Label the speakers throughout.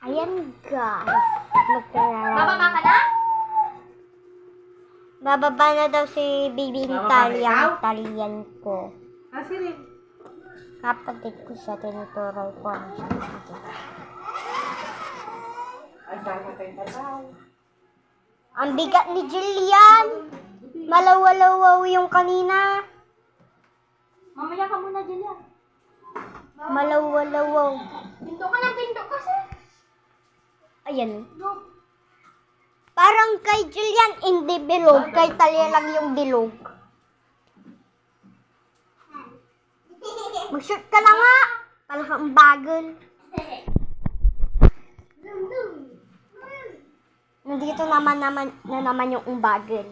Speaker 1: Ayan guys.
Speaker 2: Bababa ka na?
Speaker 1: Bababa na daw si baby Italian. Italian ko.
Speaker 3: Sige.
Speaker 1: Kapatid ko siya, tinuturoy ko na siya. Ang bigat ni Jillian. Malawalawaw yung kanina.
Speaker 2: Mamaya ka muna dyan yan.
Speaker 1: Malawalawaw.
Speaker 2: Pinto ka ng pinto kasi.
Speaker 1: Ayan. Parang kay Jillian hindi bilog. Kay Talia lang yung bilog. Mag-shoot ka na nga. Talagang bagal. Nandito naman yung bagal.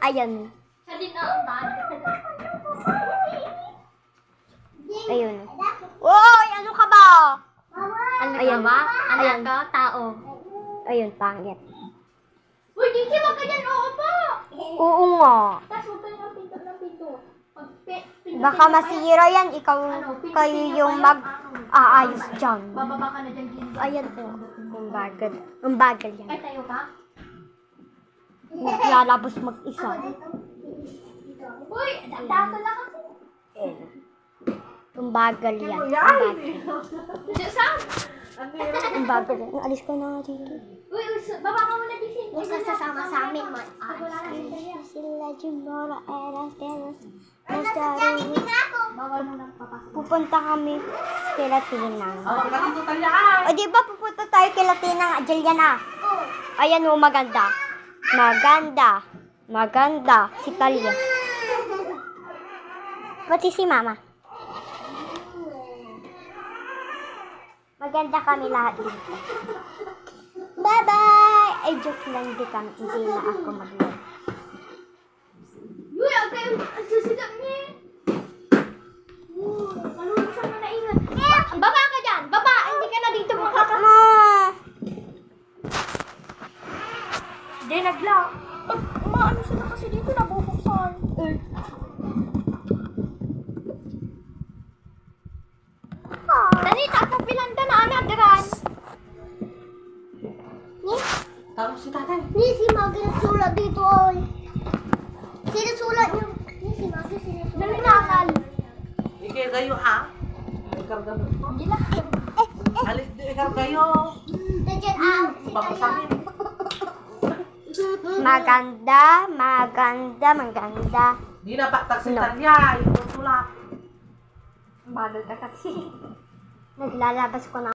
Speaker 1: Ayan.
Speaker 2: Siya din ang bad.
Speaker 1: Ayun. Oy, ano ka ba?
Speaker 2: Ano
Speaker 1: Ayan.
Speaker 2: ka ba?
Speaker 1: Ayan.
Speaker 2: Anak ka, tao.
Speaker 1: Ayun, pangit.
Speaker 2: Uy, Dixie, wag ka dyan. Oo po.
Speaker 1: Oo nga.
Speaker 2: Tapos huwag kayo ng pinto.
Speaker 1: Baka masira yan. Kayo yung mag-aayos dyan.
Speaker 2: Bababa ka na dyan, Gilda.
Speaker 1: Ayan po. Ang bagal. Ang bagal yan.
Speaker 2: Ay, tayo ka?
Speaker 1: Naglalabos mag-isa.
Speaker 2: Uy, dako lang kasi.
Speaker 1: Ang bagal yan. Ang bagal.
Speaker 2: Sam!
Speaker 1: Ang bagal yan. Alis ko na nga dito.
Speaker 2: Uy, baba ka muna, Dixie.
Speaker 1: Huwag ka sasama sa amin, man. Sila Jumora, Eras, Teras.
Speaker 2: Bawal mo lang papasok.
Speaker 1: Pupunta kami kila Tinang.
Speaker 3: Ganito tayo.
Speaker 1: O di ba pupunta tayo kila Tinang, Jillian? Ayan o, maganda. Maganda. Maganda. Si Talia. Pati si Mama. Maganda kami lahat dito. Bye-bye! Ay, joke lang. Hindi na ako mag-live.
Speaker 2: Uy, huwag kayo susidap niya. Malulusan mo na ingat. Baba ka dyan! Baba! Hindi ka na dito makakama. Hindi, naglaw. Maano siya na kasi dito nabubuksan. Dali, tatabilanda na anadran.
Speaker 3: Tawag si tatay.
Speaker 1: Ni si Maggie nagsulat dito, oy. Sinusulat niyo. Ni si Maggie sinusulat.
Speaker 2: Nalinakal.
Speaker 3: Ikaw kayo ha? Ikarga mo.
Speaker 2: Hindi lang.
Speaker 3: Alis din ikaw kayo.
Speaker 1: Nandiyan out.
Speaker 3: Baka sa akin.
Speaker 1: Maganda, maganda, maganda.
Speaker 3: Di na batak si
Speaker 1: No.
Speaker 3: Talia. Yung tulak.
Speaker 2: Balod ka kasi.
Speaker 1: Naglalabas ko na